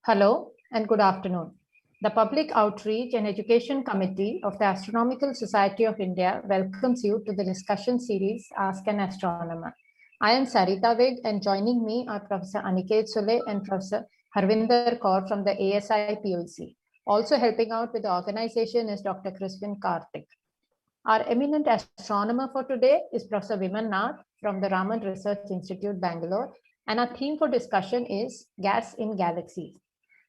Hello and good afternoon. The Public Outreach and Education Committee of the Astronomical Society of India welcomes you to the discussion series Ask an Astronomer. I am Sarita Vig, and joining me are Professor Aniket Sule and Professor Harvinder Kaur from the ASI POEC. Also helping out with the organization is Dr. Crispin Karthik. Our eminent astronomer for today is Professor Viman Nath from the Raman Research Institute, Bangalore, and our theme for discussion is Gas in Galaxies.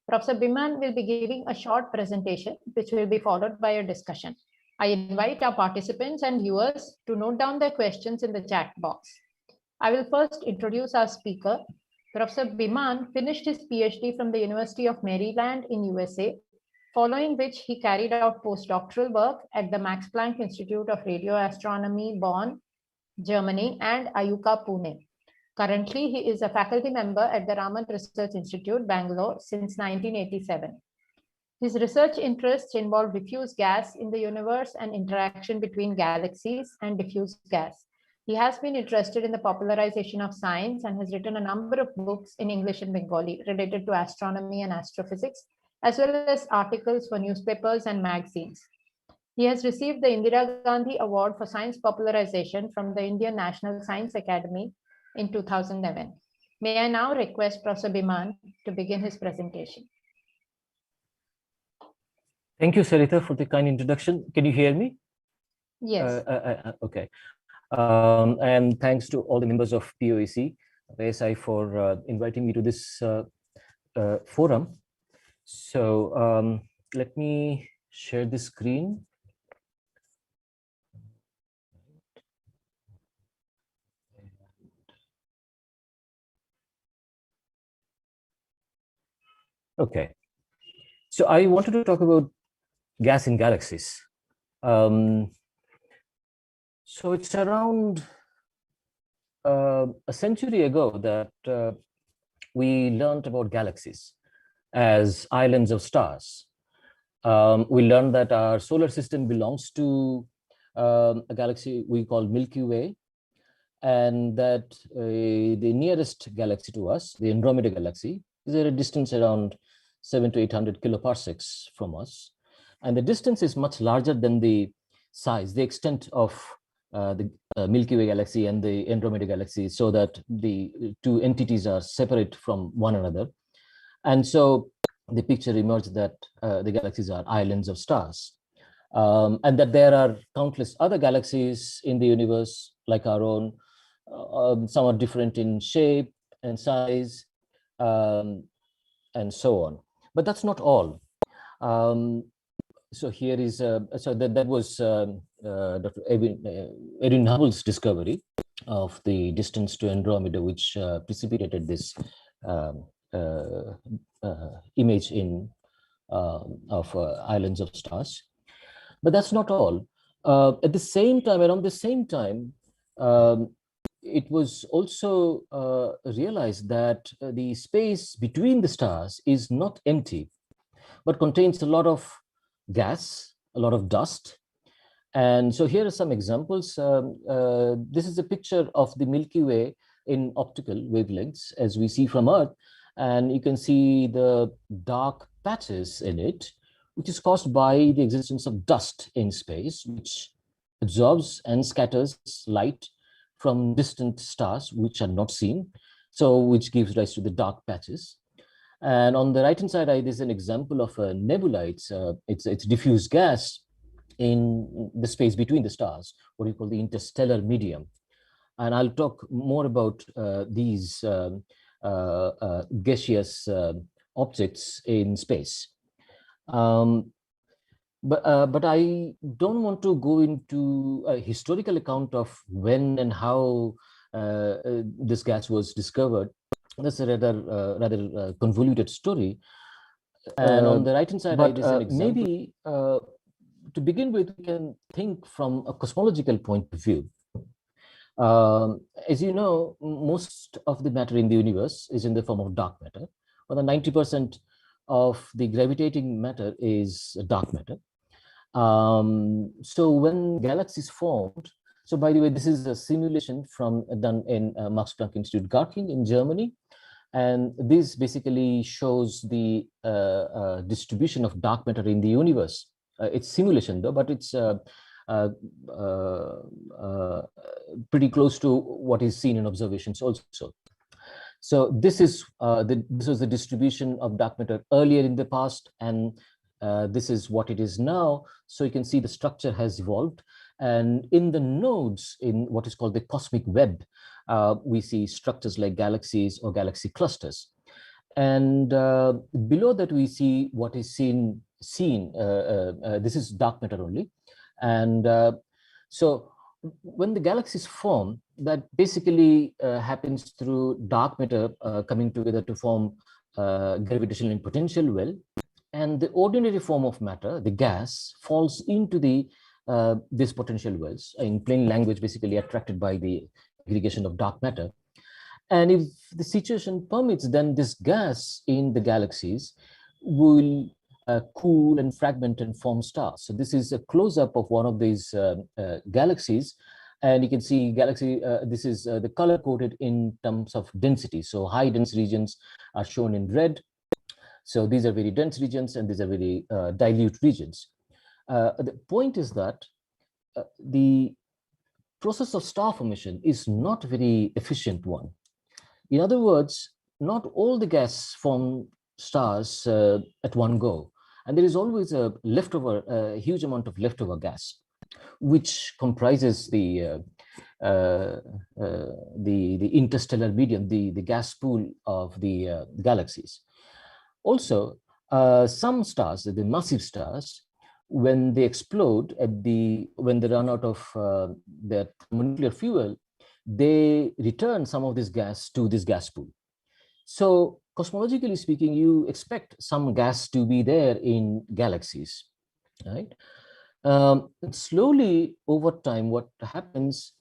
Professor Biman will be giving a short presentation, which will be followed by a discussion. I invite our participants and viewers to note down their questions in the chat box. I will first introduce our speaker. Professor Biman finished his PhD from the University of Maryland in USA, following which he carried out postdoctoral work at the Max Planck Institute of Radio Astronomy, Bonn, Germany, and Ayuka, Pune. Currently, he is a faculty member at the Raman Research Institute, Bangalore, since 1987. His research interests involve diffuse gas in the universe and interaction between galaxies and diffuse gas. He has been interested in the popularization of science and has written a number of books in English and Bengali related to astronomy and astrophysics, as well as articles for newspapers and magazines. He has received the Indira Gandhi Award for Science Popularization from the Indian National Science Academy in 2011. May I now request Professor Biman to begin his presentation. Thank you, Sarita, for the kind introduction. Can you hear me? Yes. Okay. And thanks to all the members of POEC, ASI, for inviting me to this forum. So let me share the screen. Okay, so I wanted to talk about gas in galaxies. So it's around a century ago that we learned about galaxies as islands of stars. We learned that our solar system belongs to a galaxy we call Milky Way, and that the nearest galaxy to us, the Andromeda galaxy, is at a distance around 700 to 800 kiloparsecs from us. And the distance is much larger than the size, the extent of the Milky Way galaxy and the Andromeda galaxy, so that the two entities are separate from one another. And so the picture emerged that the galaxies are islands of stars, and that there are countless other galaxies in the universe like our own. Some are different in shape and size, and so on. But that's not all. So here is so that was Dr. Edwin Hubble's discovery of the distance to Andromeda, which precipitated this image in of islands of stars. But that's not all. At the same time, around the same time, it was also realized that the space between the stars is not empty, but contains a lot of gas, a lot of dust. And so here are some examples. This is a picture of the Milky Way in optical wavelengths as we see from Earth. And you can see the dark patches in it, which is caused by the existence of dust in space, which absorbs and scatters light from distant stars which are not seen, so which gives rise to the dark patches. And on the right hand side, there's an example of a nebula. It's diffuse gas in the space between the stars, what we call the interstellar medium. And I'll talk more about these gaseous objects in space. But I don't want to go into a historical account of when and how this gas was discovered. That's a rather convoluted story. And on the right-hand side, maybe to begin with, we can think from a cosmological point of view. As you know, most of the matter in the universe is in the form of dark matter. More than 90% of the gravitating matter is dark matter. So when galaxies formed, so by the way, this is a simulation done in Max Planck Institute, Garching in Germany. And this basically shows the distribution of dark matter in the universe. It's simulation though, but it's uh, uh, pretty close to what is seen in observations also. So this is this was the distribution of dark matter earlier in the past, and this is what it is now. So you can see the structure has evolved, and in the nodes in what is called the cosmic web, we see structures like galaxies or galaxy clusters. And below that, we see what is seen. This is dark matter only, and so when the galaxies form, that basically happens through dark matter coming together to form gravitational and potential well, and the ordinary form of matter, the gas, falls into the these potential wells, in plain language, basically attracted by the aggregation of dark matter. And if the situation permits, then this gas in the galaxies will cool and fragment and form stars. So this is a close-up of one of these galaxies. And you can see galaxy, this is the color coded in terms of density. So high dense regions are shown in red. So these are very dense regions, and these are very dilute regions. The point is that the process of star formation is not a very efficient one. In other words, not all the gas form stars at one go. And there is always a leftover, a huge amount of leftover gas, which comprises the interstellar medium, the gas pool of the galaxies. Also, some stars, the massive stars, when they explode when they run out of their nuclear fuel, they return some of this gas to this gas pool. So cosmologically speaking, you expect some gas to be there in galaxies, right? Slowly over time, what happens,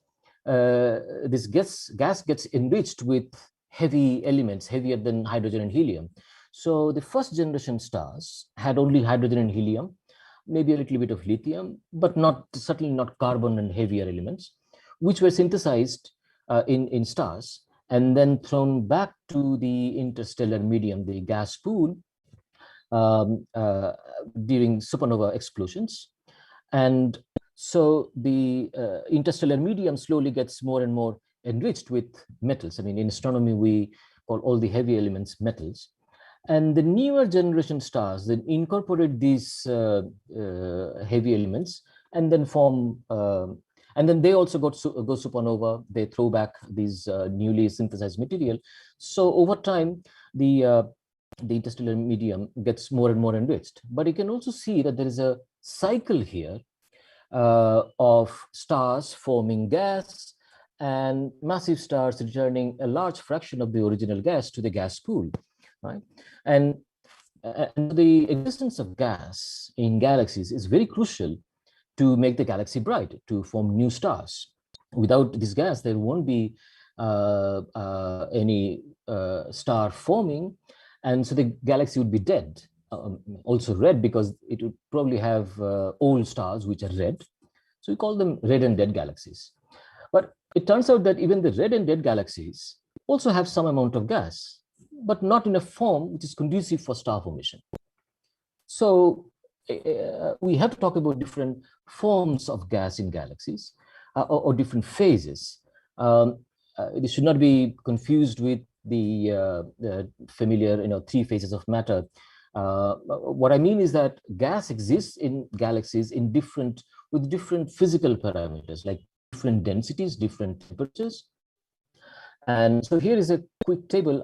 this gas gets enriched with heavy elements, heavier than hydrogen and helium. So the first generation stars had only hydrogen and helium, maybe a little bit of lithium, but certainly not carbon and heavier elements, which were synthesized in stars and then thrown back to the interstellar medium, the gas pool, during supernova explosions. And so the interstellar medium slowly gets more and more enriched with metals. I mean, in astronomy, we call all the heavy elements metals. And the newer generation stars then incorporate these heavy elements and then form, and then they also go supernova. They throw back these newly synthesized material. So over time, the interstellar medium gets more and more enriched. But you can also see that there is a cycle here of stars forming gas and massive stars returning a large fraction of the original gas to the gas pool, right? And the existence of gas in galaxies is very crucial to make the galaxy bright, to form new stars. Without this gas, there won't be any star forming, and so the galaxy would be dead. Also red, because it would probably have old stars which are red. So we call them red and dead galaxies. But it turns out that even the red and dead galaxies also have some amount of gas, but not in a form which is conducive for star formation. So we have to talk about different forms of gas in galaxies, or different phases. This should not be confused with the familiar, 3 phases of matter. What I mean is that gas exists in galaxies with different physical parameters, like different densities, different temperatures. And so here is a quick table.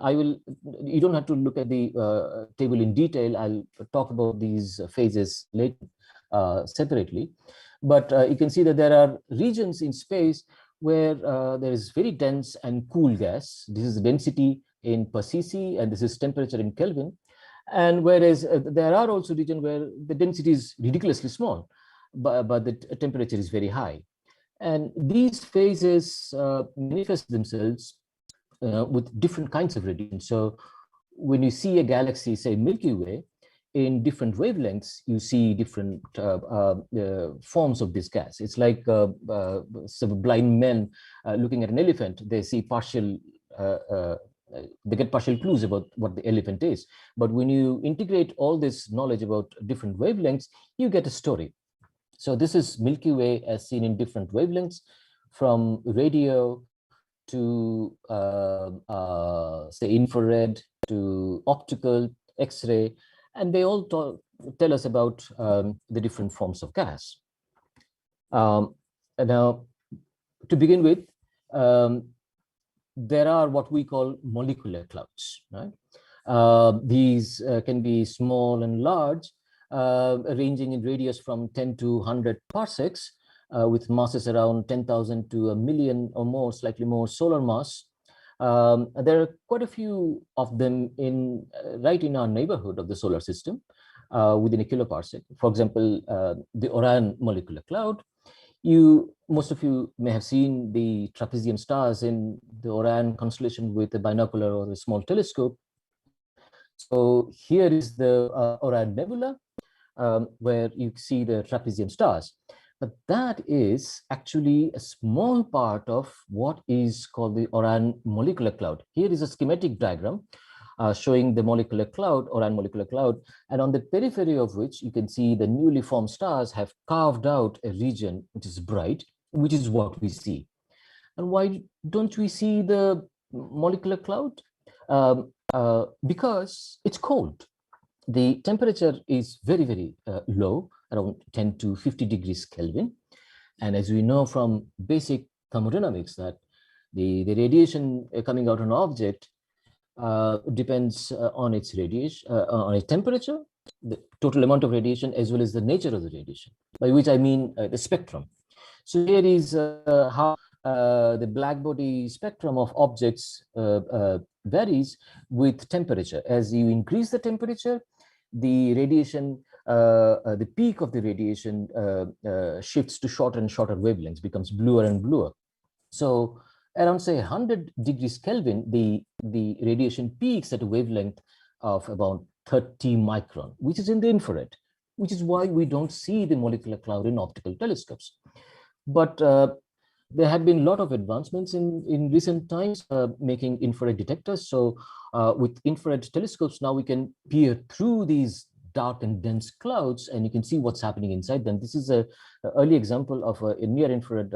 You don't have to look at the table in detail. I'll talk about these phases later separately. But you can see that there are regions in space where there is very dense and cool gas. This is the density in per cc, and this is temperature in Kelvin. And whereas there are also regions where the density is ridiculously small, but the temperature is very high. And these phases manifest themselves with different kinds of radiation. So when you see a galaxy, say Milky Way, in different wavelengths, you see different forms of this gas. It's like some blind men looking at an elephant. They see partial they get partial clues about what the elephant is. But when you integrate all this knowledge about different wavelengths, you get a story. So this is Milky Way as seen in different wavelengths, from radio to say infrared to optical, X-ray, and they all tell us about the different forms of gas. Now, to begin with, there are what we call molecular clouds, right? These can be small and large, ranging in radius from 10 to 100 parsecs, with masses around 10,000 to a million or more, slightly more solar mass. There are quite a few of them right in our neighborhood of the solar system, within a kiloparsec. For example, the Orion molecular cloud. Most of you may have seen the trapezium stars in the Orion constellation with a binocular or a small telescope. So here is the Orion Nebula, where you see the trapezium stars. But that is actually a small part of what is called the Orion molecular cloud. Here is a schematic diagram showing the molecular cloud, Orion molecular cloud, and on the periphery of which you can see the newly formed stars have carved out a region which is bright, which is what we see. And why don't we see the molecular cloud? Because it's cold. The temperature is very, very low, around 10 to 50 degrees Kelvin. And as we know from basic thermodynamics, that the radiation coming out of an object depends on its radiation, on its temperature, the total amount of radiation, as well as the nature of the radiation, by which I mean the spectrum. So here is how the black body spectrum of objects varies with temperature. As you increase the temperature, the radiation, the peak of the radiation shifts to shorter and shorter wavelengths, becomes bluer and bluer. So around, say, 100 degrees Kelvin, the radiation peaks at a wavelength of about 30 micron, which is in the infrared, which is why we don't see the molecular cloud in optical telescopes. But there have been a lot of advancements in recent times, making infrared detectors. So with infrared telescopes, now we can peer through these dark and dense clouds, and you can see what's happening inside them. This is an early example of a near-infrared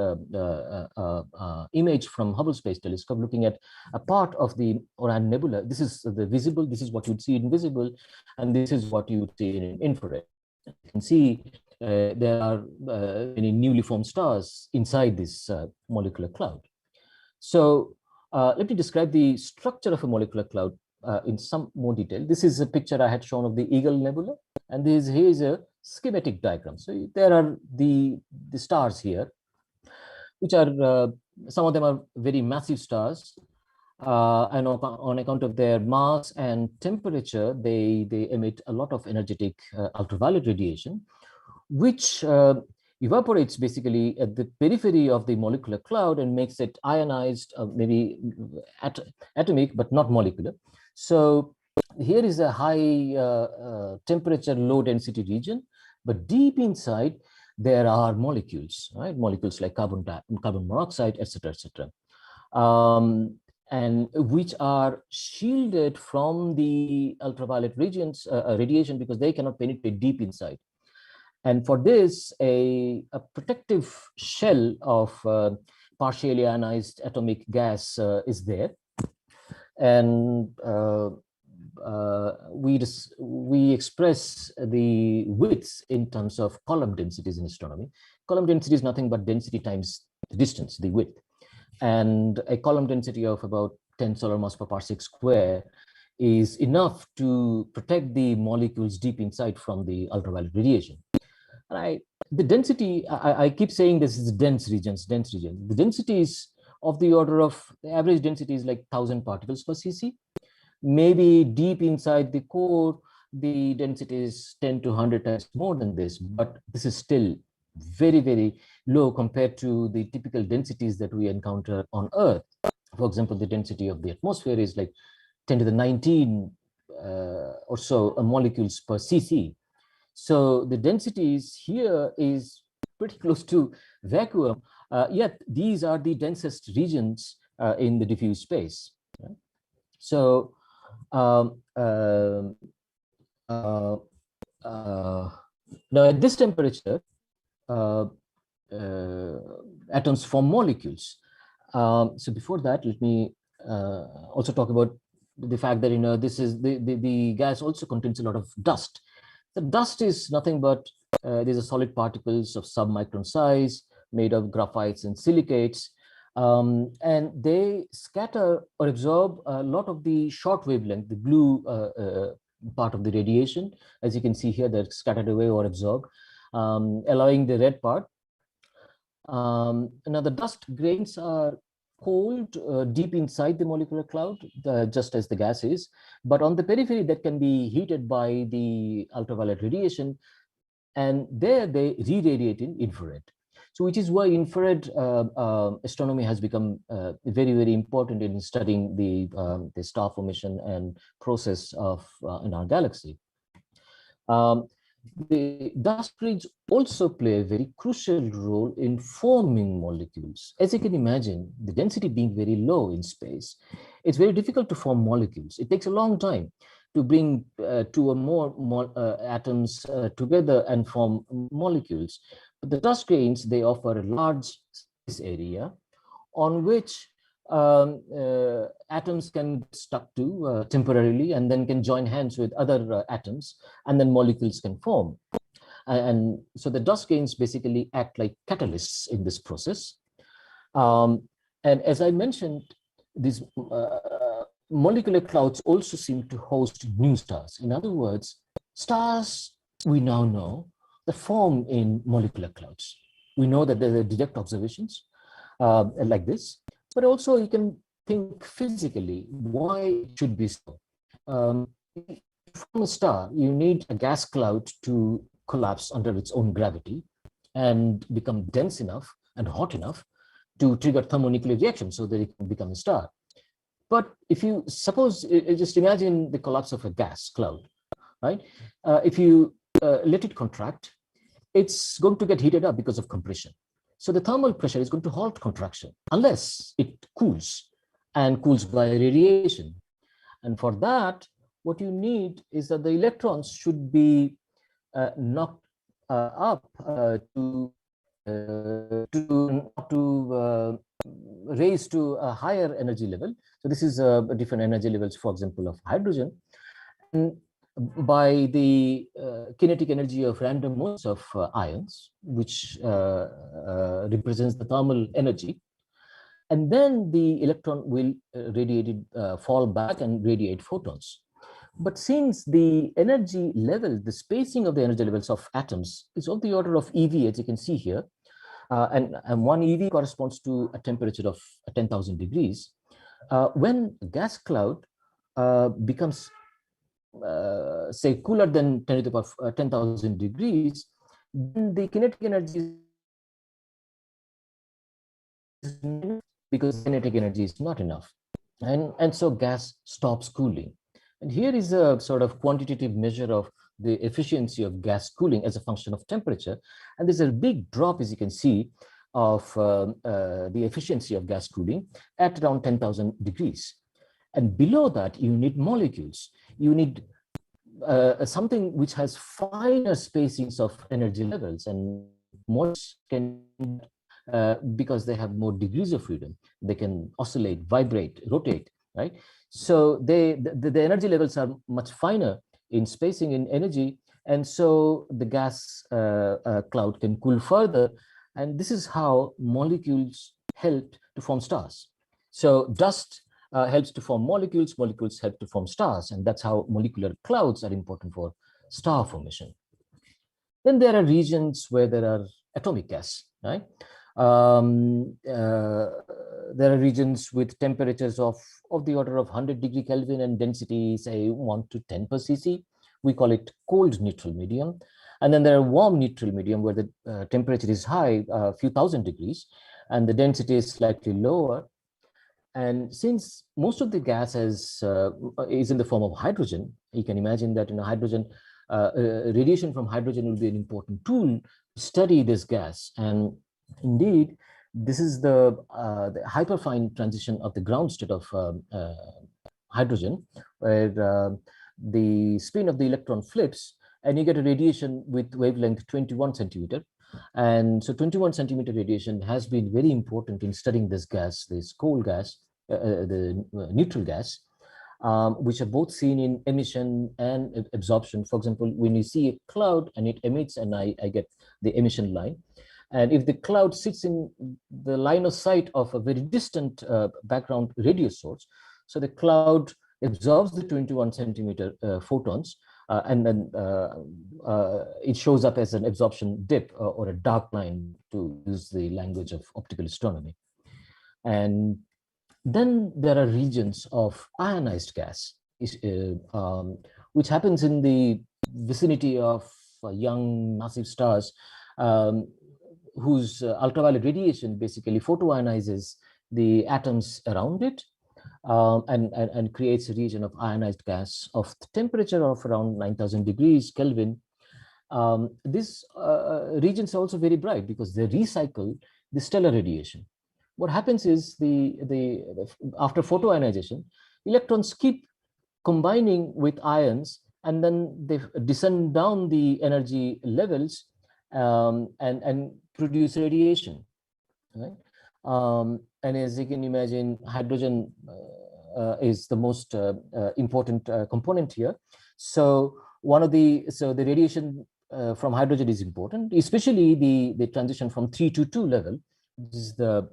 image from Hubble Space Telescope, looking at a part of the Orion Nebula. This is the visible, this is what you'd see in visible, and this is what you would see in infrared. You can see there are many newly formed stars inside this molecular cloud. So let me describe the structure of a molecular cloud in some more detail. This is a picture I had shown of the Eagle Nebula, and here is a schematic diagram. So there are the stars here, which are, some of them are very massive stars, and on account of their mass and temperature, they emit a lot of energetic ultraviolet radiation, which evaporates basically at the periphery of the molecular cloud and makes it ionized, maybe atomic, but not molecular. So here is a high temperature, low density region, but deep inside there are molecules, right? Molecules like carbon monoxide, etc., etc., and which are shielded from the ultraviolet radiation because they cannot penetrate deep inside. And for this, a protective shell of partially ionized atomic gas is there. And we express the widths in terms of column densities in astronomy. Column density is nothing but density times the distance, the width. And a column density of about 10 solar mass per parsec square is enough to protect the molecules deep inside from the ultraviolet radiation. And the density, I keep saying this is dense regions. The density is of the order of, the average density is like 1,000 particles per cc. Maybe deep inside the core, the density is 10 to 100 times more than this, but this is still very, very low compared to the typical densities that we encounter on Earth. For example, the density of the atmosphere is like 10 to the 19 or so molecules per cc. So the densities here is pretty close to vacuum, yet these are the densest regions in the diffuse space. Right? So um, uh, uh, now at this temperature, uh, atoms form molecules. So before that, let me also talk about the fact that this is the gas also contains a lot of dust. The dust is nothing but these are solid particles of submicron size made of graphites and silicates, and they scatter or absorb a lot of the short wavelength, the blue part of the radiation. As you can see here, they're scattered away or absorbed, allowing the red part. Now the dust grains are cold deep inside the molecular cloud, just as the gas is, but on the periphery that can be heated by the ultraviolet radiation, and there they re-radiate in infrared. So which is why infrared astronomy has become very, very important in studying the star formation and process of in our galaxy. The dust grains also play a very crucial role in forming molecules. As you can imagine, the density being very low in space, it's very difficult to form molecules. It takes a long time to bring two or more atoms together and form molecules. But the dust grains, they offer a large space area on which atoms can get stuck to temporarily, and then can join hands with other atoms, and then molecules can form. And so the dust grains basically act like catalysts in this process. And as I mentioned, these molecular clouds also seem to host new stars. In other words, stars we now know that form in molecular clouds. We know that there are direct observations like this, but also you can think physically why it should be so. From a star, you need a gas cloud to collapse under its own gravity and become dense enough and hot enough to trigger thermonuclear reaction so that it can become a star. But if you suppose, just imagine the collapse of a gas cloud, right? If you let it contract, it's going to get heated up because of compression. So the thermal pressure is going to halt contraction unless it cools, and cools by radiation. And for that, what you need is that the electrons should be knocked up to raise to a higher energy level. So this is different energy levels, for example, of hydrogen. And by the kinetic energy of random modes of ions, which represents the thermal energy. And then the electron will fall back and radiate photons. But since the energy level, the spacing of the energy levels of atoms is of the order of EV, as you can see here, and 1 EV corresponds to a temperature of 10,000 degrees. When a gas cloud becomes say cooler than 10 to the power 10,000 degrees, then the kinetic energy is because kinetic energy is not enough, and so gas stops cooling. And here is a sort of quantitative measure of the efficiency of gas cooling as a function of temperature, and there's a big drop, as you can see, of the efficiency of gas cooling at around 10,000 degrees. And below that, you need molecules. You need something which has finer spacings of energy levels, and molecules can, because they have more degrees of freedom, they can oscillate, vibrate, rotate, right? So the energy levels are much finer in spacing, in energy, and so the gas cloud can cool further. And this is how molecules help to form stars. So dust helps to form molecules, molecules help to form stars, and that's how molecular clouds are important for star formation. Then there are regions where there are atomic gas, right? There are regions with temperatures of the order of 100 degree Kelvin and density, say 1 to 10 per cc. We call it cold neutral medium. And then there are warm neutral medium where the temperature is high, a few thousand degrees, and the density is slightly lower. And since most of the gas is in the form of hydrogen, you can imagine that in a hydrogen, radiation from hydrogen will be an important tool to study this gas. And indeed, this is the hyperfine transition of the ground state of hydrogen, where the spin of the electron flips, and you get a radiation with wavelength 21 centimeter. And so 21 centimeter radiation has been very important in studying this gas, this cold gas, the neutral gas, which are both seen in emission and absorption. For example, when you see a cloud and it emits, and I get the emission line. And if the cloud sits in the line of sight of a very distant background radio source, so the cloud absorbs the 21 centimeter photons, and then it shows up as an absorption dip or a dark line, to use the language of optical astronomy. And then there are regions of ionized gas, which happens in the vicinity of young massive stars, whose ultraviolet radiation basically photoionizes the atoms around it, and creates a region of ionized gas of the temperature of around 9,000 degrees Kelvin. These regions are also very bright because they recycle the stellar radiation. What happens is after photoionization, electrons keep combining with ions, and then they descend down the energy levels, and produce radiation, right? And as you can imagine, hydrogen is the most important component here. So the radiation from hydrogen is important, especially the transition from 3 to 2 level. This is the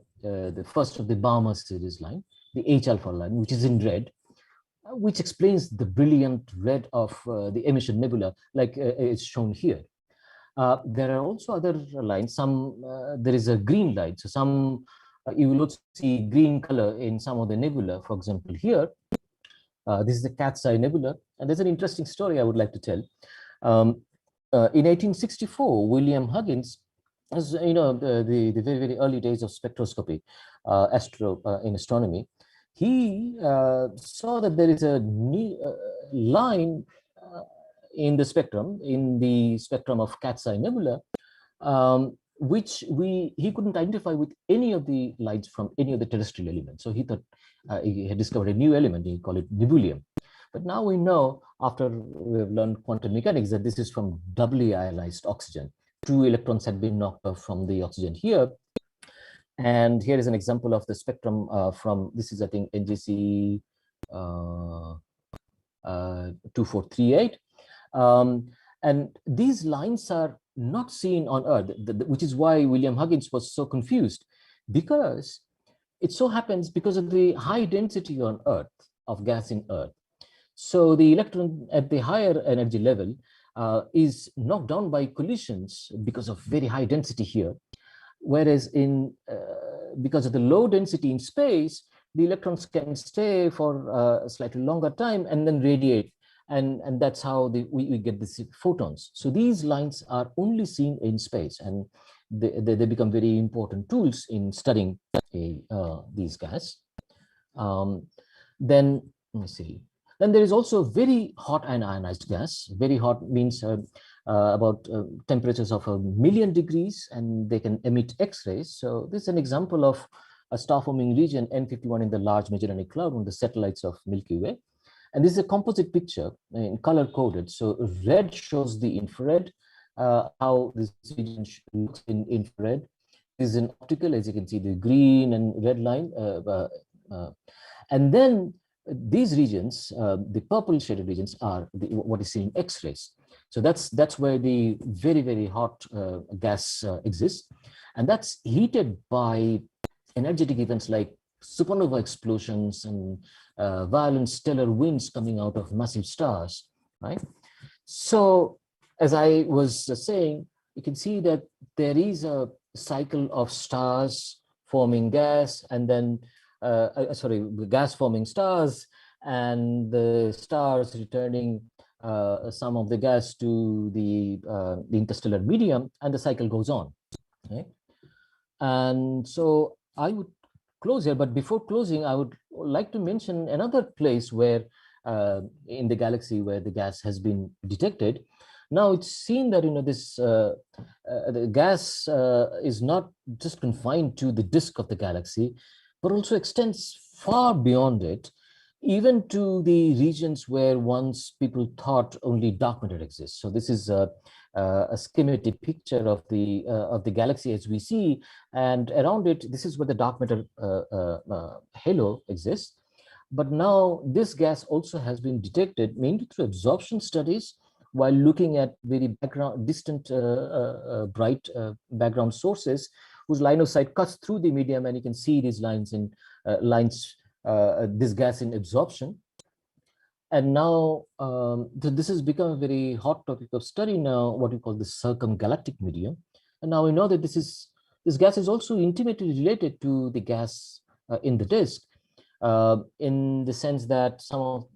first of the Balmer series line, the H alpha line, which is in red, which explains the brilliant red of the emission nebula, like it's shown here. There are also other lines. There is a green light. So you will also see green color in some of the nebula. For example, here, this is the Cat's Eye Nebula, and there's an interesting story I would like to tell. In 1864, William Huggins, as you know, the very, very early days of spectroscopy, in astronomy, he saw that there is a line in the spectrum of Cat's Eye Nebula, which he couldn't identify with any of the lights from any of the terrestrial elements. So he thought he had discovered a new element. He called it nebulium. But now we know, after we've learned quantum mechanics, that this is from doubly ionized oxygen. 2 electrons had been knocked off from the oxygen here. And here is an example of the spectrum this is, I think, NGC 2438. And these lines are not seen on Earth, which is why William Huggins was so confused, because it so happens because of the high density on Earth of gas in Earth. So the electron at the higher energy level is knocked down by collisions because of very high density here, whereas because of the low density in space, the electrons can stay for a slightly longer time and then radiate. And that's how we get these photons. So these lines are only seen in space, and they become very important tools in studying these gas. Then let me see. Then there is also very hot and ionized gas. Very hot means about temperatures of 1,000,000 degrees, and they can emit X-rays. So this is an example of a star-forming region N51 in the Large Magellanic Cloud, on the satellites of Milky Way. And this is a composite picture in color coded. So red shows the infrared, how this region looks in infrared. This is an optical, as you can see, the green and red line. And then these regions, the purple shaded regions, are what is seen in X-rays. So that's where the very, very hot gas exists. And that's heated by energetic events like supernova explosions and violent stellar winds coming out of massive stars, right? So as I was saying, you can see that there is a cycle of stars forming gas, and then gas forming stars, and the stars returning some of the gas to the interstellar medium, and the cycle goes on. Okay? And so I would close here, but before closing, I would like to mention another place where in the galaxy where the gas has been detected. Now it's seen that the gas is not just confined to the disk of the galaxy, but also extends far beyond it. even to the regions where once people thought only dark matter exists. So this is a schematic picture of the galaxy as we see, and around it, this is where the dark matter halo exists. But now this gas also has been detected mainly through absorption studies while looking at very distant bright background sources whose line of sight cuts through the medium, and you can see these lines in this gas in absorption. And now this has become a very hot topic of study now, what we call the circumgalactic medium. And now we know that this gas is also intimately related to the gas in the disk, in the sense that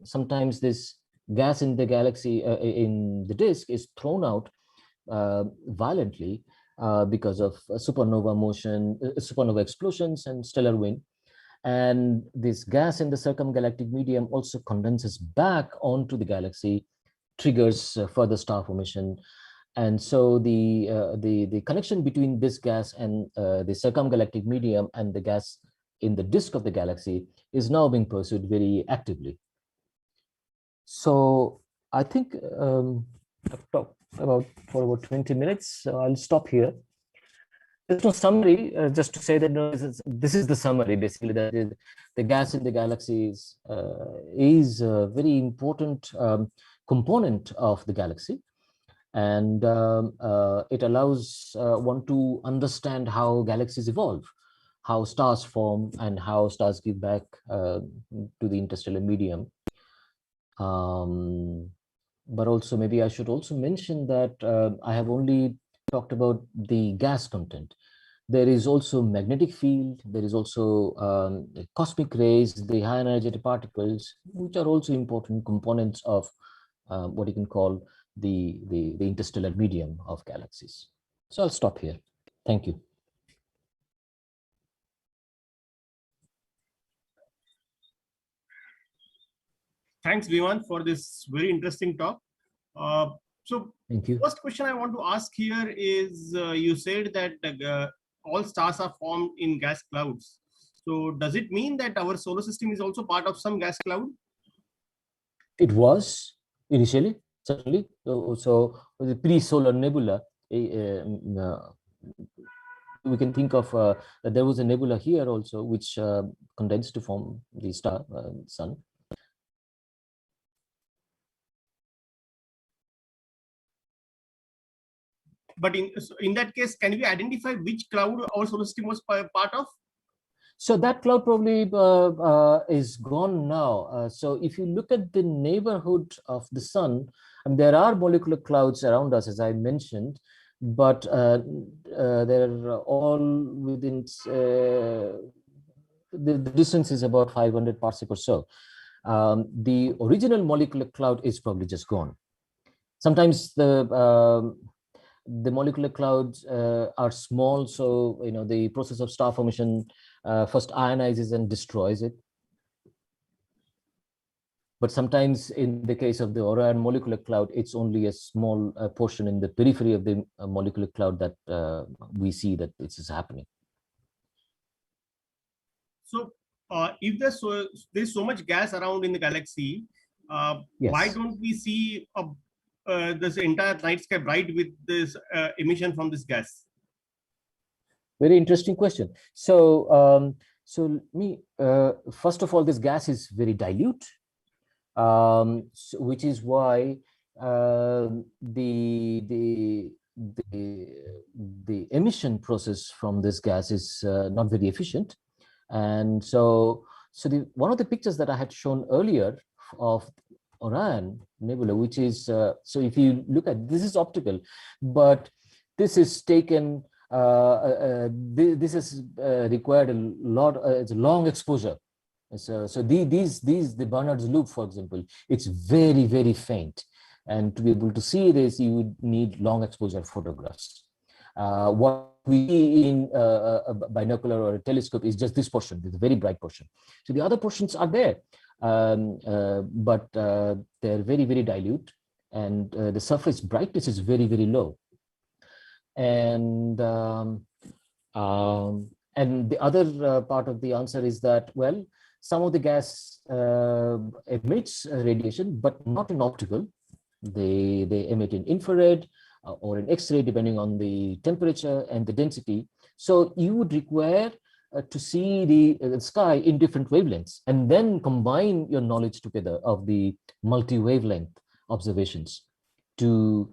sometimes this gas in the galaxy in the disk is thrown out violently because of supernova motion, supernova explosions, and stellar wind. And this gas in the circumgalactic medium also condenses back onto the galaxy, triggers further star formation. And so the connection between this gas and the circumgalactic medium and the gas in the disk of the galaxy is now being pursued very actively. So I think I've talked for about 20 minutes, so I'll stop here. There's no summary, just to say that no, this is the summary, basically, that the gas in the galaxies is a very important component of the galaxy. And it allows one to understand how galaxies evolve, how stars form, and how stars give back to the interstellar medium. But also, maybe I should also mention that I have only talked about the gas content. There is also magnetic field, there is also cosmic rays, the high energetic particles, which are also important components of what you can call the interstellar medium of galaxies. So I'll stop here. Thank you. Thanks, Viman, for this very interesting talk. So thank you. First question I want to ask here is, you said that all stars are formed in gas clouds. So does it mean that our solar system is also part of some gas cloud? It was initially, certainly. So the pre-solar nebula, we can think of that there was a nebula here also, which condensed to form the star, sun. But in that case, can we identify which cloud our solar system was part of? So that cloud probably is gone now. So if you look at the neighborhood of the sun, there are molecular clouds around us, as I mentioned, but they're all within the distance is about 500 parsec or so. The original molecular cloud is probably just gone. Sometimes the molecular clouds are small, so the process of star formation first ionizes and destroys it. But sometimes in the case of the Orion molecular cloud, it's only a small portion in the periphery of the molecular cloud that we see that this is happening. So if there's so much gas around in the galaxy, yes. Why don't we see this entire night sky bright with this emission from this gas? Very interesting question. So, first of all, this gas is very dilute, which is why the emission process from this gas is not very efficient. And so one of the pictures that I had shown earlier of Orion Nebula, which is so if you look at this is optical, but this is taken. This has required a lot. It's a long exposure. So the Barnard's loop, for example, it's very, very faint, and to be able to see this, you would need long exposure photographs. What we see in a binocular or a telescope is just this portion, the very bright portion. So the other portions are there, but they're very, very dilute, and the surface brightness is very, very low. And the other part of the answer is that, well, some of the gas emits radiation, but not in optical. They emit in infrared or in X-ray, depending on the temperature and the density. So you would require to see the sky in different wavelengths, and then combine your knowledge together of the multi-wavelength observations to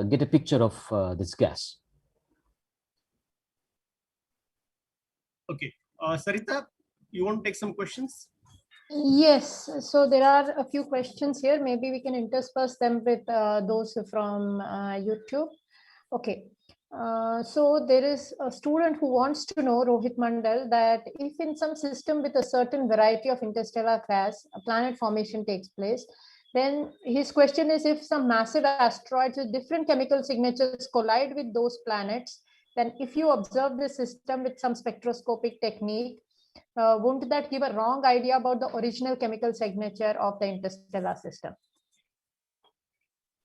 get a picture of this gas. Okay, Sarita, you want to take some questions? Yes, so there are a few questions here. Maybe we can intersperse them with those from YouTube. Okay, so there is a student who wants to know, Rohit Mandal, that if in some system with a certain variety of interstellar gas, a planet formation takes place, then his question is, if some massive asteroids with different chemical signatures collide with those planets, then if you observe the system with some spectroscopic technique, won't that give a wrong idea about the original chemical signature of the interstellar system?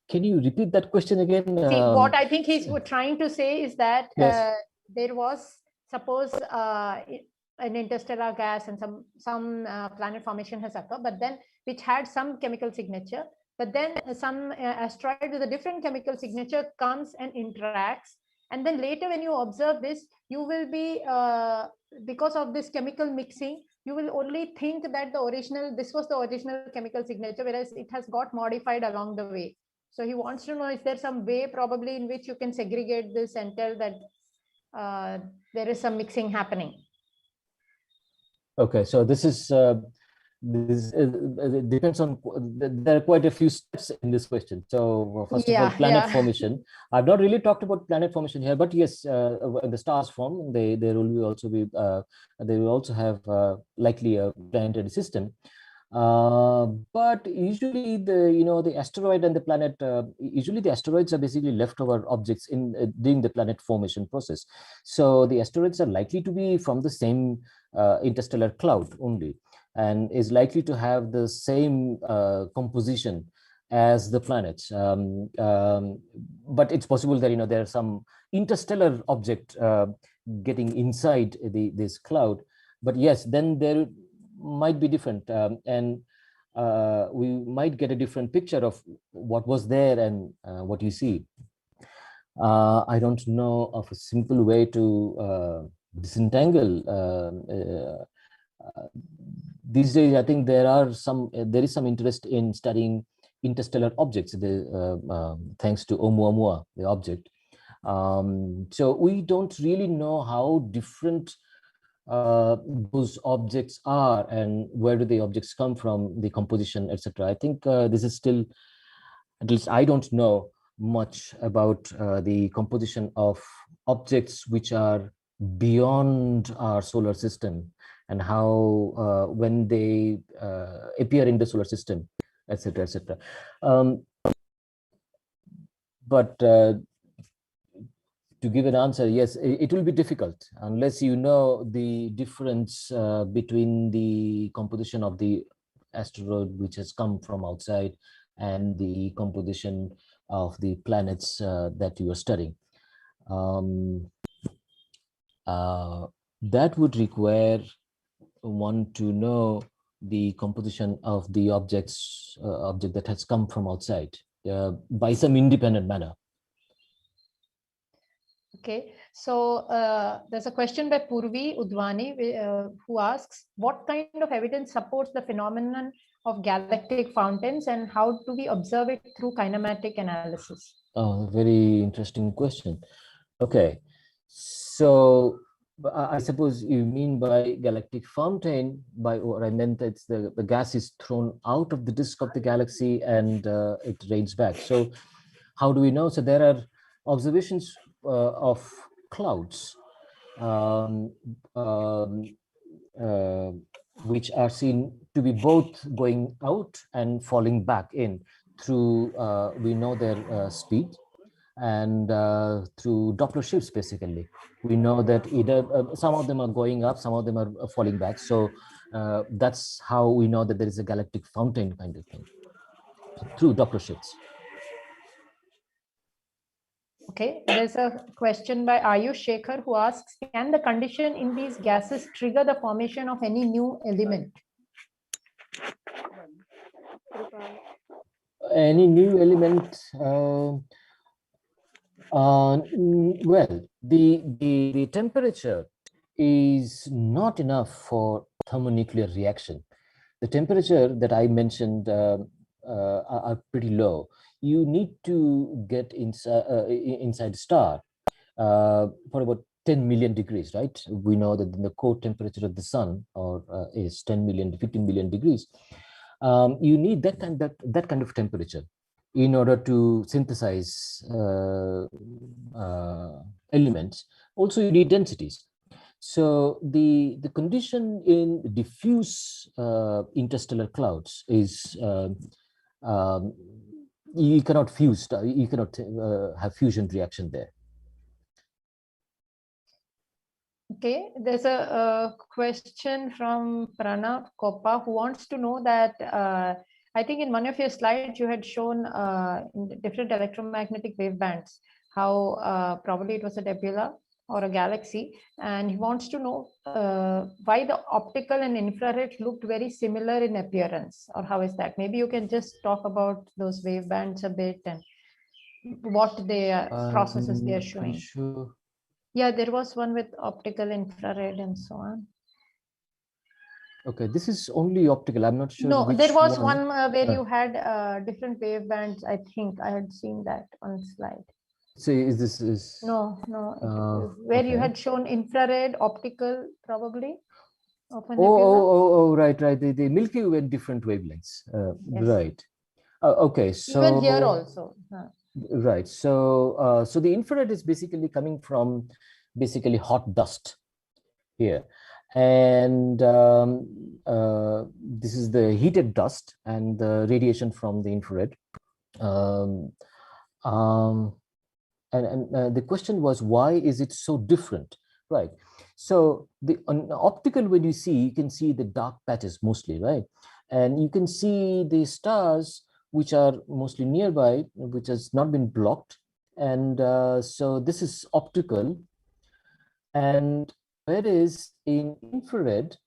Can you repeat that question again? See, what I think he's trying to say is that Yes. there was, suppose, an interstellar gas and some planet formation has occurred, but then which had some chemical signature, but then some asteroid with a different chemical signature comes and interacts, and then later when you observe this, you will be because of this chemical mixing, you will only think that this was the original chemical signature, whereas it has got modified along the way. So he wants to know if there's some way probably in which you can segregate this and tell that there is some mixing happening. Okay, so this it depends on, there are quite a few steps in this question. So first of all, planet formation. I've not really talked about planet formation here, but yes, when the stars form, they will also have likely a planetary system. But usually the asteroid and the planet, usually the asteroids are basically leftover objects in during the planet formation process. So the asteroids are likely to be from the same interstellar cloud only, and is likely to have the same composition as the planets. But it's possible that there's some interstellar object getting inside this cloud. But yes, then there might be different, and we might get a different picture of what was there and what you see. I don't know of a simple way to disentangle. These days, I think there is some interest in studying interstellar objects, thanks to Oumuamua, the object. So we don't really know how different those objects are and where do the objects come from, the composition, etc. I think this is still, at least I don't know much about the composition of objects which are beyond our solar system, and how when they appear in the solar system, etc., etc. But to give an answer, yes, it will be difficult unless you know the difference between the composition of the asteroid which has come from outside and the composition of the planets that you are studying. That would require one to know the composition of the object that has come from outside by some independent manner. Okay, so there's a question by Purvi Udvani who asks, what kind of evidence supports the phenomenon of galactic fountains, and how do we observe it through kinematic analysis? Oh, very interesting question. Okay, so I suppose you mean by galactic fountain, by what I meant, it's the gas is thrown out of the disk of the galaxy and it rains back. So how do we know? So there are observations of clouds which are seen to be both going out and falling back in through, we know their speed, and through Doppler shifts. Basically, we know that either some of them are going up, some of them are falling back. So that's how we know that there is a galactic fountain kind of thing, through Doppler shifts. Okay, there's a question by Ayush Shekhar who asks, can the condition in these gases trigger the formation of any new element? Any new element? Well, the temperature is not enough for thermonuclear reaction. The temperature that I mentioned are pretty low. You need to get inside a star for about 10 million degrees, right? We know that the core temperature of the sun is 10 million, 15 million degrees. You need that kind of temperature in order to synthesize elements. Also, you need densities. So the condition in diffuse interstellar clouds is you cannot fuse, you cannot have fusion reaction there. Okay, there's a question from Pranav Kopa who wants to know that I think in one of your slides you had shown in different electromagnetic wave bands how probably it was a nebula or a galaxy, and he wants to know why the optical and infrared looked very similar in appearance, or how is that? Maybe you can just talk about those wave bands a bit and what they processes they are showing. Sure. Yeah, there was one with optical, infrared, and so on. Okay, this is only optical. I'm not sure. No, which there was one where Uh, you had different wave bands. I think I had seen that on slide. So is this is No, where you okay. had shown infrared, optical, probably. Of a Oh, nebula. right. The Milky Way different wavelengths. Yes. Right. Okay, so Even here also. right. So the infrared is basically coming from basically hot dust here, and this is the heated dust and the radiation from the infrared. Um, um, and the question was, why is it so different, right? So on optical, when you can see the dark patches mostly, right? And you can see the stars which are mostly nearby, which has not been blocked. And so this is optical. And whereas in infrared,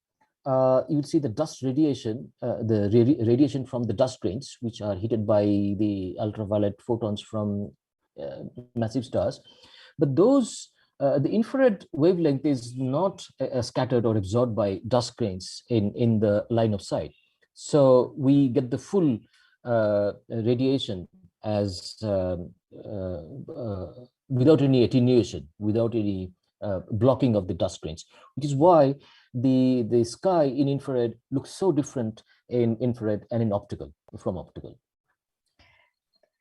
you'd see the dust radiation, the radiation from the dust grains, which are heated by the ultraviolet photons from massive stars. But the infrared wavelength is not scattered or absorbed by dust grains in the line of sight. So we get the full radiation as without any attenuation, without any blocking of the dust grains, which is why the sky in infrared looks so different in infrared and in optical, from optical.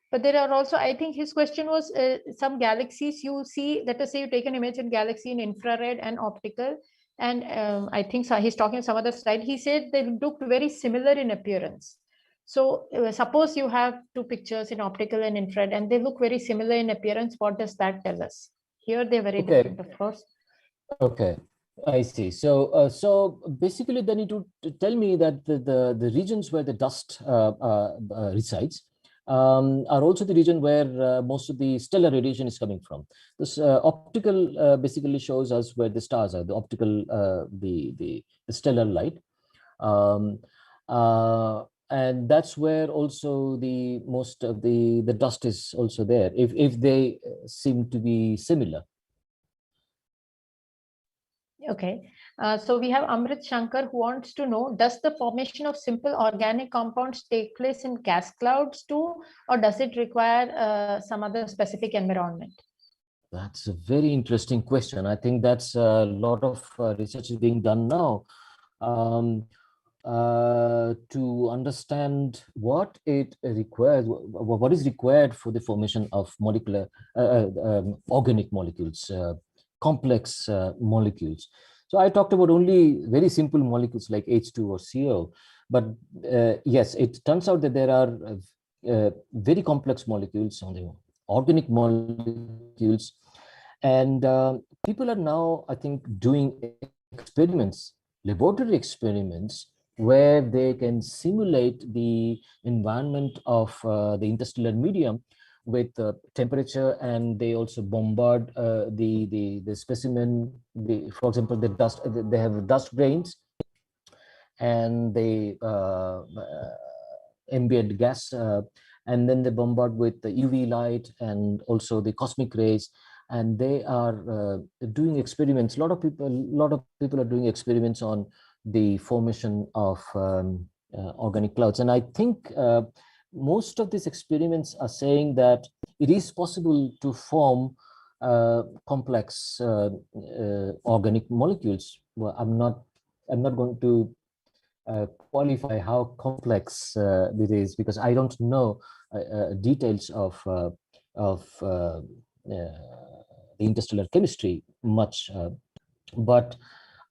But there are also, I think his question was some galaxies you see, let us say you take an image in galaxy in infrared and optical, and I think he's talking some other slide. He said they looked very similar in appearance. So suppose you have two pictures in optical and infrared and they look very similar in appearance. What does that tell us? Here they're very different, of course. Okay, I see. So basically, they need to tell me that the regions where the dust resides are also the region where most of the stellar radiation is coming from. This optical basically shows us where the stars are. The optical, the stellar light. And that's where also the most of the dust is also there, if they seem to be similar. Okay, so we have Amrit Shankar who wants to know, does the formation of simple organic compounds take place in gas clouds too, or does it require some other specific environment? That's a very interesting question. I think that's a lot of research is being done now to understand what it requires, what is required for the formation of molecular organic molecules, complex molecules. So I talked about only very simple molecules like H2 or CO, but yes, it turns out that there are very complex molecules, organic molecules, and people are now, I think, doing experiments, laboratory experiments, where they can simulate the environment of the interstellar medium with temperature, and they also bombard the specimen. For example, the dust. They have dust grains, and they ambient gas, and then they bombard with the UV light and also the cosmic rays, and they are doing experiments. A lot of people are doing experiments on the formation of organic clouds, and I think most of these experiments are saying that it is possible to form complex organic molecules. Well, I'm not going to qualify how complex it is, because I don't know details of the interstellar chemistry much. But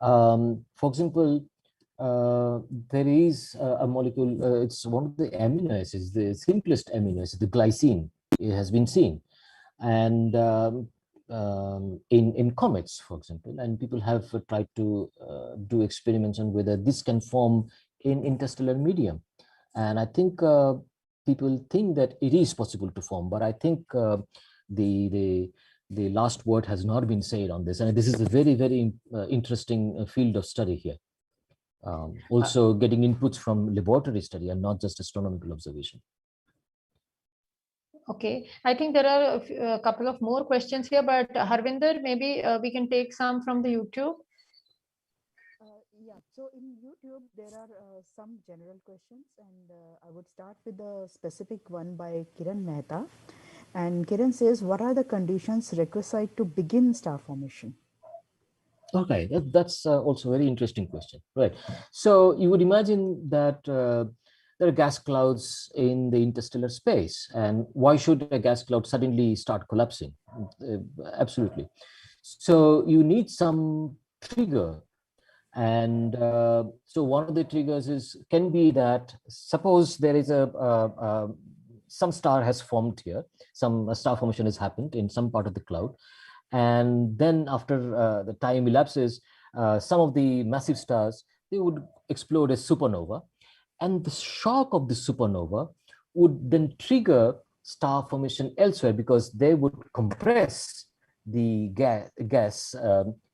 for example, there is a molecule, it's one of the amino acids, the simplest amino acid, the glycine. It has been seen, and in comets, for example, and people have tried to do experiments on whether this can form in interstellar medium. And I think people think that it is possible to form, but I think the last word has not been said on this, and this is a very, very interesting field of study here. Also getting inputs from laboratory study and not just astronomical observation. Okay, I think there are a couple of more questions here, but Harvinder, maybe we can take some from the YouTube. Yeah, so in YouTube, there are some general questions, and I would start with the specific one by Kiran Mehta. And Kiran says, what are the conditions requisite to begin star formation? Okay, that's also a very interesting question, right? So you would imagine that there are gas clouds in the interstellar space, and why should a gas cloud suddenly start collapsing? Absolutely. So you need some trigger, and so one of the triggers can be that, suppose there is some star has formed here, some star formation has happened in some part of the cloud, and then after the time elapses, some of the massive stars, they would explode as supernova, and the shock of the supernova would then trigger star formation elsewhere, because they would compress the gas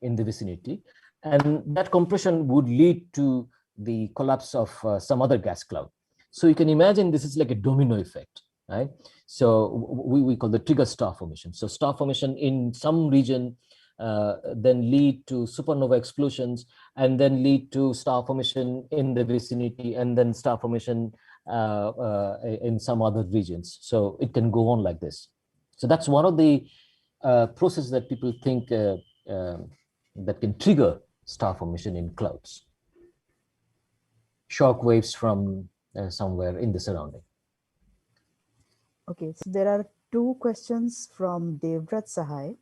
in the vicinity, and that compression would lead to the collapse of some other gas cloud. So you can imagine this is like a domino effect, right? So we call the trigger star formation. So star formation in some region then lead to supernova explosions, and then lead to star formation in the vicinity, and then star formation in some other regions. So it can go on like this. So that's one of the processes that people think that can trigger star formation in clouds. Shock waves from somewhere in the surrounding. Okay, so there are two questions from Devrat Sahai.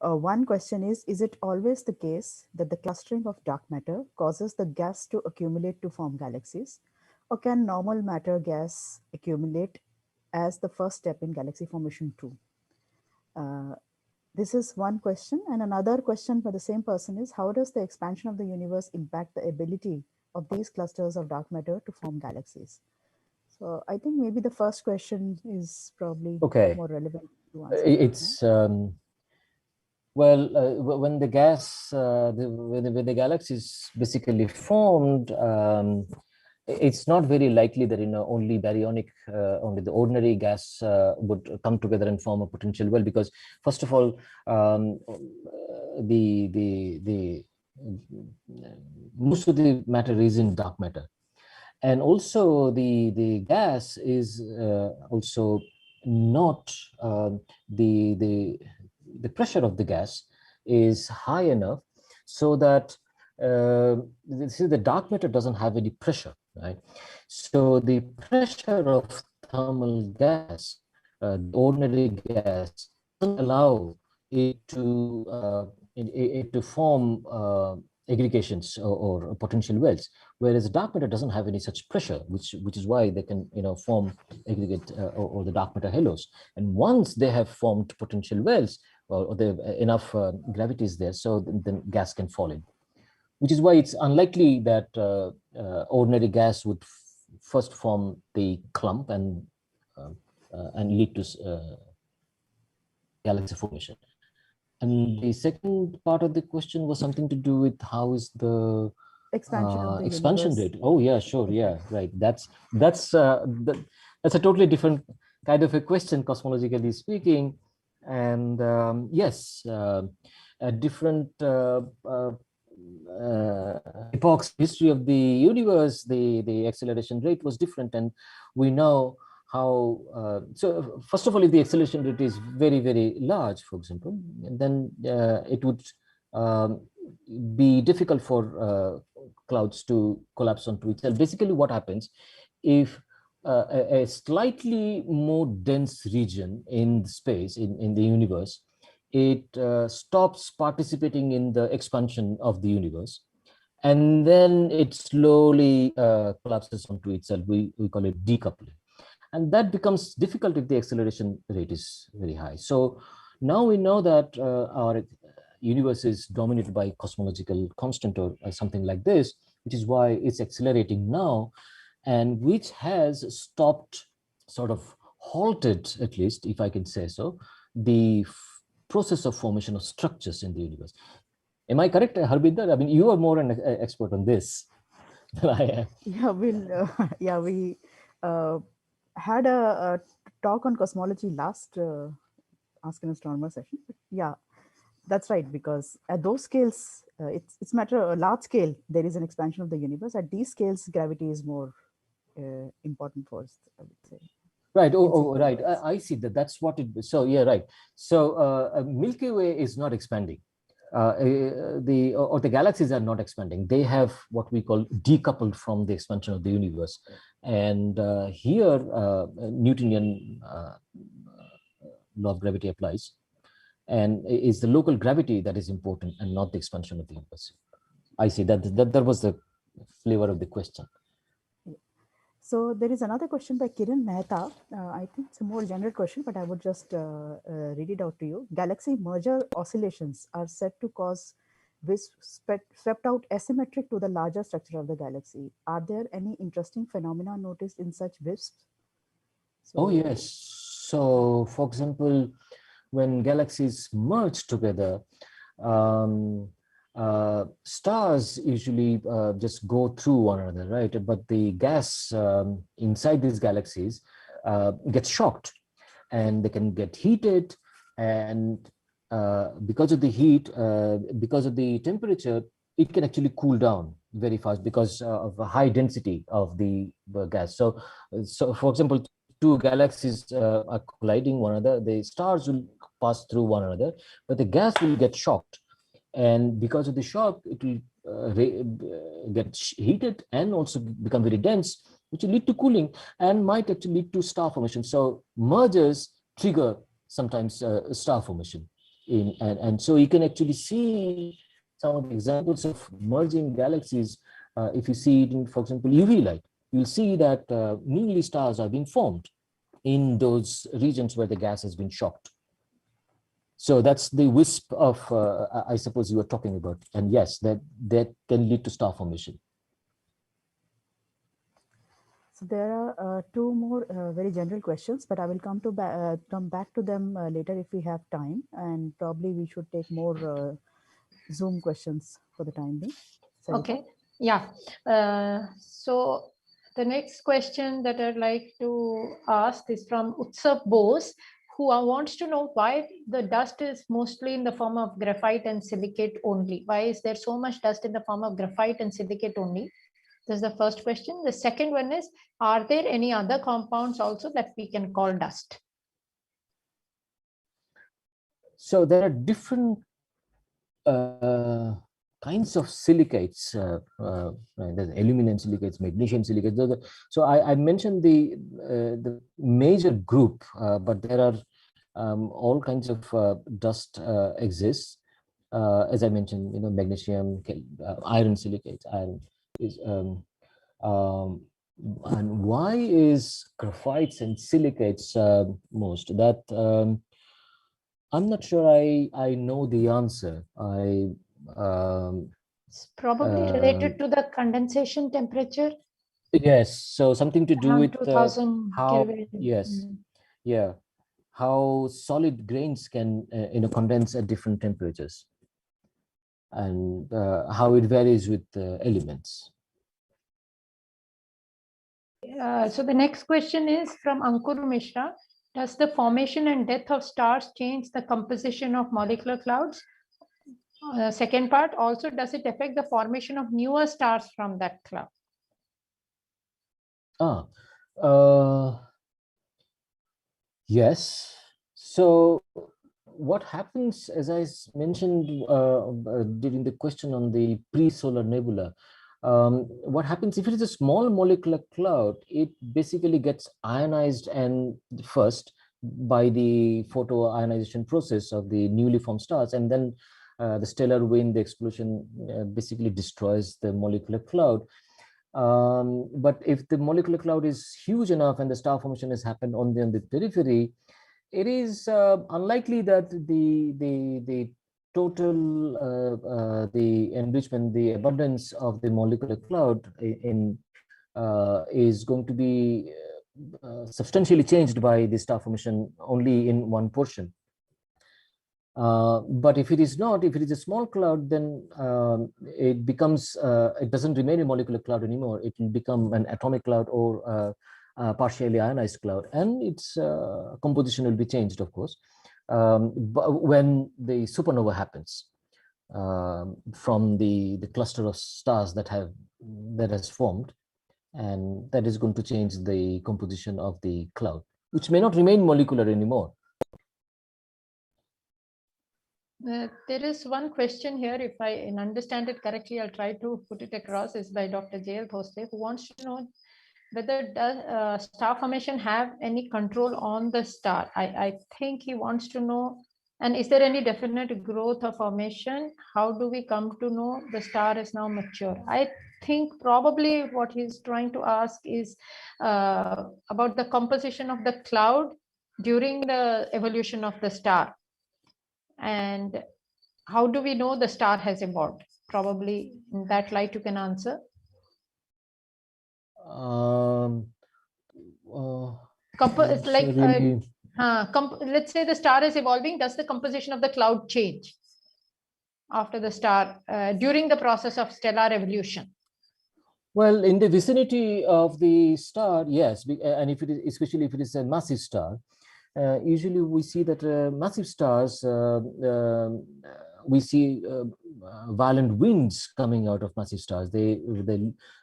One question is it always the case that the clustering of dark matter causes the gas to accumulate to form galaxies? Or can normal matter gas accumulate as the first step in galaxy formation too? This is one question. And another question for the same person is, how does the expansion of the universe impact the ability of these clusters of dark matter to form galaxies? So I think maybe the first question is probably more relevant to answer. It's well, when the gas, when the galaxy is basically formed, it's not very likely that only baryonic, only the ordinary gas would come together and form a potential well, because first of all, the most of the matter is in dark matter, and also the gas is also not the pressure of the gas is high enough so that the dark matter doesn't have any pressure, right? So the pressure of thermal gas, the ordinary gas, doesn't allow it to form aggregations or potential wells, whereas dark matter doesn't have any such pressure, which is why they can form aggregate or the dark matter halos. And once they have formed potential wells, or they have enough gravity is there, so then gas can fall in, which is why it's unlikely that ordinary gas would first form the clump and lead to galaxy formation. And the second part of the question was something to do with how is the Expansion of the expansion universe. rate. Oh yeah, sure, yeah, right. That's a totally different kind of a question, cosmologically speaking. And yes, at different epochs history of the universe, the acceleration rate was different, and we know how. So first of all, if the acceleration rate is very large, for example, then it would um, be difficult for clouds to collapse onto itself. Basically, what happens if a slightly more dense region in space, in the universe, it stops participating in the expansion of the universe, and then it slowly collapses onto itself. We call it decoupling. And that becomes difficult if the acceleration rate is very high. So now we know that our universe is dominated by cosmological constant or something like this, which is why it's accelerating now, and which has stopped, sort of halted, at least if I can say so, the process of formation of structures in the universe. Am I correct, Harbinder? I mean, you are more an expert on this than I am. Yeah, we had a talk on cosmology last Ask an Astronomer session. But yeah, that's right, because at those scales, it's matter a large scale. There is an expansion of the universe. At these scales, gravity is more important for us, I would say. Right. In Oh, simple right. words. I see that. That's what it. So yeah, right. So Milky Way is not expanding. The galaxies are not expanding. They have what we call decoupled from the expansion of the universe, and here Newtonian law of gravity applies, and it's the local gravity that is important, and not the expansion of the universe. I see that was the flavor of the question. So there is another question by Kiran Mehta. I think it's a more general question, but I would just read it out to you. Galaxy merger oscillations are said to cause wisps swept out asymmetric to the larger structure of the galaxy. Are there any interesting phenomena noticed in such wisps? Oh So, yes. So for example, when galaxies merge together, um, stars usually just go through one another, right? But the gas inside these galaxies gets shocked, and they can get heated, and because of the heat, because of the temperature, it can actually cool down very fast because of a high density of the gas. So for example, two galaxies are colliding one another, the stars will pass through one another, but the gas will get shocked, and because of the shock, it will get heated and also become very dense, which will lead to cooling and might actually lead to star formation. So mergers trigger sometimes star formation, and so you can actually see some of the examples of merging galaxies. If you see it in, for example, UV light, you'll see that nearly stars are being formed in those regions where the gas has been shocked. So that's the wisp of, I suppose you were talking about. And yes, that can lead to star formation. so there are two more very general questions, but I will come back to them later if we have time, and probably we should take more Zoom questions for the time being. Sarita? Okay, yeah. So the next question that I'd like to ask is from Utsav Bose, who wants to know why the dust is mostly in the form of graphite and silicate only. Why is there so much dust in the form of graphite and silicate only? This is the first question. The second one is, are there any other compounds also that we can call dust? So there are different kinds of silicates. There's aluminum silicates, magnesium silicates. So I mentioned the major group, but there are all kinds of dust exists. As I mentioned, magnesium, iron silicates. Iron is and why is graphites and silicates most? That I'm not sure I know the answer. It's probably related to the condensation temperature. Yes, so something to do Around with 2000 how, Kelvin. yes, yeah, how solid grains can condense at different temperatures. and how it varies with elements. So the next question is from Ankur Mishra. Does the formation and death of stars change the composition of molecular clouds? Second part, also, does it affect the formation of newer stars from that cloud? Yes. So what happens, as I mentioned during the question on the pre-solar nebula, what happens if it is a small molecular cloud, it basically gets ionized and first by the photoionization process of the newly formed stars, and then the stellar wind, the explosion basically destroys the molecular cloud. But if the molecular cloud is huge enough and the star formation has happened only on the periphery, it is unlikely that the total the enrichment, the abundance of the molecular cloud is going to be substantially changed by the star formation only in one portion. But if it is not, if it is a small cloud, then it becomes, it doesn't remain a molecular cloud anymore. It will become an atomic cloud or partially ionized cloud, and its composition will be changed, of course, but when the supernova happens from the cluster of stars that has formed, and that is going to change the composition of the cloud, which may not remain molecular anymore. There is one question here, if I understand it correctly, I'll try to put it across, is by Dr. J.L. Thosle, who wants to know whether does star formation have any control on the star. I think he wants to know, and is there any definite growth or formation? How do we come to know the star is now mature? I think probably what he's trying to ask is about the composition of the cloud during the evolution of the star. And how do we know the star has evolved? Probably in that light you can answer. It's like really... let's say the star is evolving. Does the composition of the cloud change after the star during the process of stellar evolution? Well, in the vicinity of the star, yes, and if it is, especially if it is a massive star, usually we see that massive stars, we see violent winds coming out of massive stars. They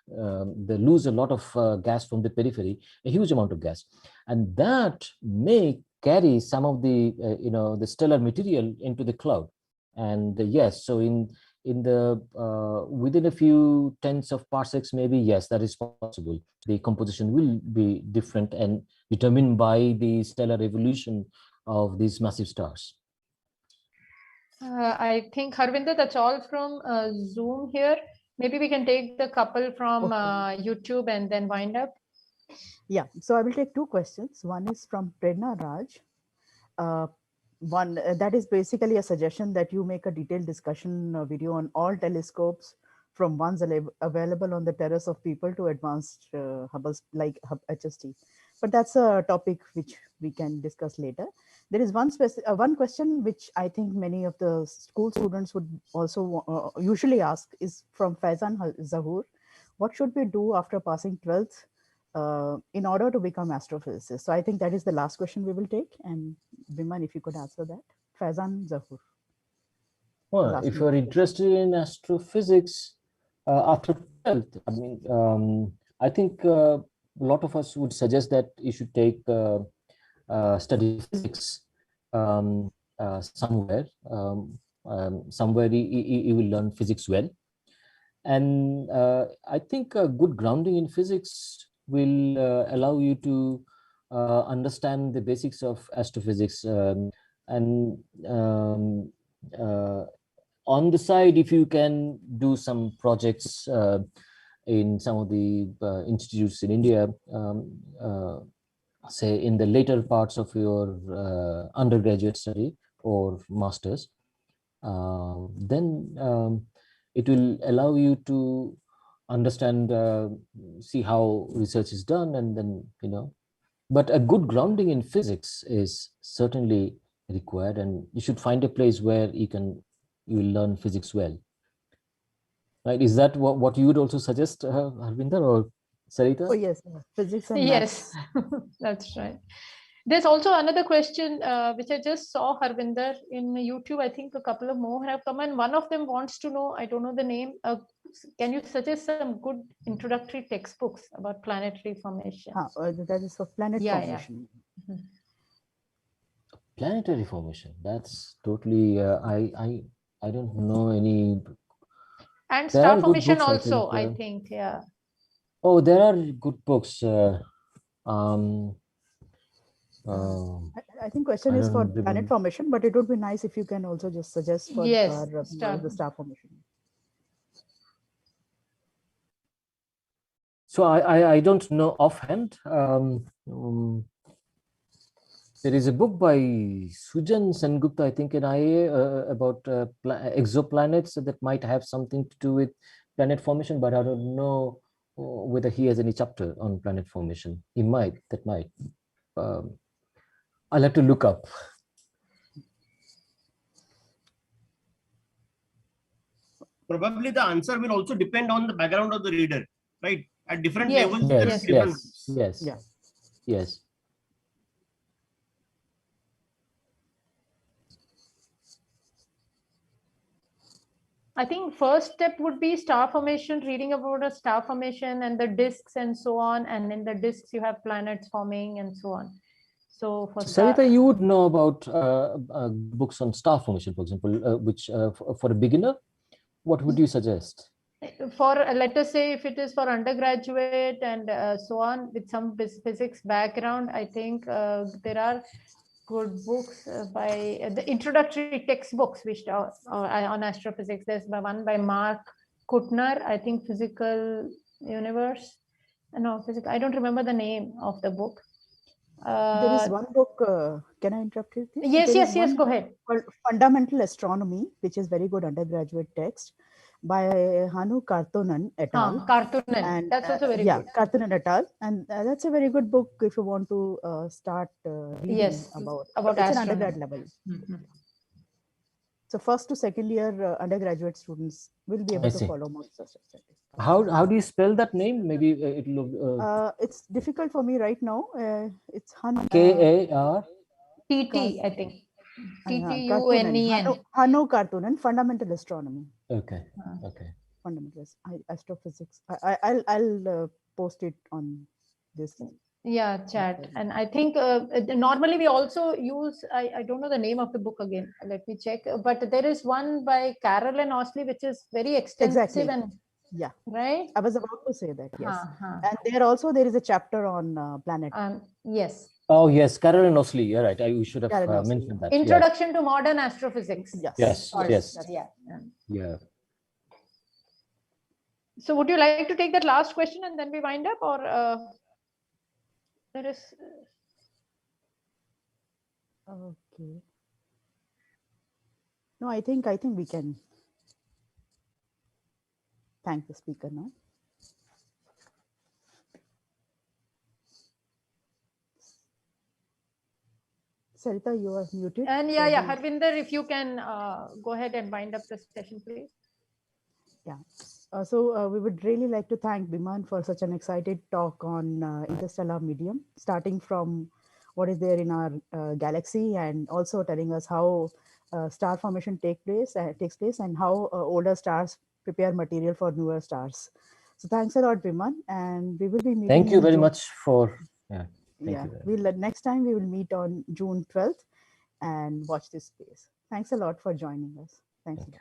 lose a lot of gas from the periphery, a huge amount of gas, and that may carry some of the the stellar material into the cloud. And yes, so in the within a few tens of parsecs, maybe, yes, that is possible. The composition will be different and determined by the stellar evolution of these massive stars. I think, Harvinder, that's all from Zoom here. Maybe we can take the couple from YouTube and then wind up. Yeah, so I will take two questions. One is from Prerna Raj. One that is basically a suggestion that you make a detailed discussion video on all telescopes, from ones available on the terrace of people to advanced Hubble's like HST. But that's a topic which we can discuss later. There is one question which I think many of the school students would also usually ask, is from Faizan Zahur. What should we do after passing 12th in order to become astrophysicists? So I think that is the last question we will take. And Biman, if you could answer that. Faizan Zahur. Well, if you're interested in astrophysics after 12th, I mean, I think a lot of us would suggest that you should take study physics somewhere. Somewhere you will learn physics well. And I think a good grounding in physics will allow you to understand the basics of astrophysics. And on the side, if you can do some projects in some of the institutes in India, say in the later parts of your undergraduate study or master's, then it will allow you to understand, see how research is done, and then, but a good grounding in physics is certainly required, and you should find a place where you will learn physics well. Right? Is that what you would also suggest, Harvinder or Sarita? Oh yes, physics and Yes, maths. that's right. There's also another question which I just saw, Harvinder, in YouTube. I think a couple of more have come, and one of them wants to know, I don't know the name, can you suggest some good introductory textbooks about planetary formation? That is for planet formation. Mhm. Planetary formation. That's totally. I don't know any. And There star are good formation books, also, I I think. think, yeah. Oh, there are good books. I think question I is for don't planet remember. formation, but it would be nice if you can also just suggest for Yes, our viewers the star formation. So I don't know offhand. There is a book by Sujan Sengupta, I think, in IA about exoplanets that might have something to do with planet formation, but I don't know whether he has any chapter on planet formation. He might. That might. I'll have to look up. Probably the answer will also depend on the background of the reader, right? At different levels, there will Yes, be different books. yes, Yeah. yes. I think first step would be star formation, reading about a star formation and the disks and so on. And in the disks, you have planets forming and so on. So for Sarita, you would know about books on star formation, for example, which for a beginner, what would you suggest? For let us say if it is for undergraduate and so on with some physics background, I think there are good books by the introductory textbooks which are on astrophysics. There's one by Mark Kuttner, I think, Physical Universe. No, physics. I don't remember the name of the book. There is one book. Can I interrupt you, please? Yes, There is yes, one go ahead. called Fundamental Astronomy, which is very good undergraduate text by Hanu Karttunen et al. Karttunen. And That's also very yeah, good. Karttunen et al. And that's a very good book if you want to start reading about it's an undergrad level. Mm-hmm. So first to second year undergraduate students will be able to follow most of it. How do you spell that name? Maybe it'll. It's difficult for me right now. It's Han. K-A-R? TT, I think. Karttunen. Hanu Karttunen, Fundamental Astronomy. Okay. Okay. Fundamental astrophysics. I'll post it on this. Yeah, chat. And I think normally we also use, I don't know the name of the book again. Let me check. But there is one by Carolyn Osley, which is very extensive and yeah, right. I was about to say that. Yes, and there is a chapter on planet. Yes. Oh yes, Carolyn Osley. You're right. We should have mentioned that. Introduction to Modern Astrophysics. Yes. Yes. Yeah. Yeah. So would you like to take that last question and then we wind up, or there is? Okay. No, I think we can thank the speaker now. Sarita, you are muted. And yeah, Harvinder, if you can go ahead and wind up the session, please. Yeah. So we would really like to thank Biman for such an excited talk on interstellar medium, starting from what is there in our galaxy and also telling us how star formation takes place and how older stars prepare material for newer stars. So thanks a lot, Biman, and we will be meeting. Thank you very much for. Next time we will meet on June 12th and watch this space. Thanks a lot for joining us. Thank you.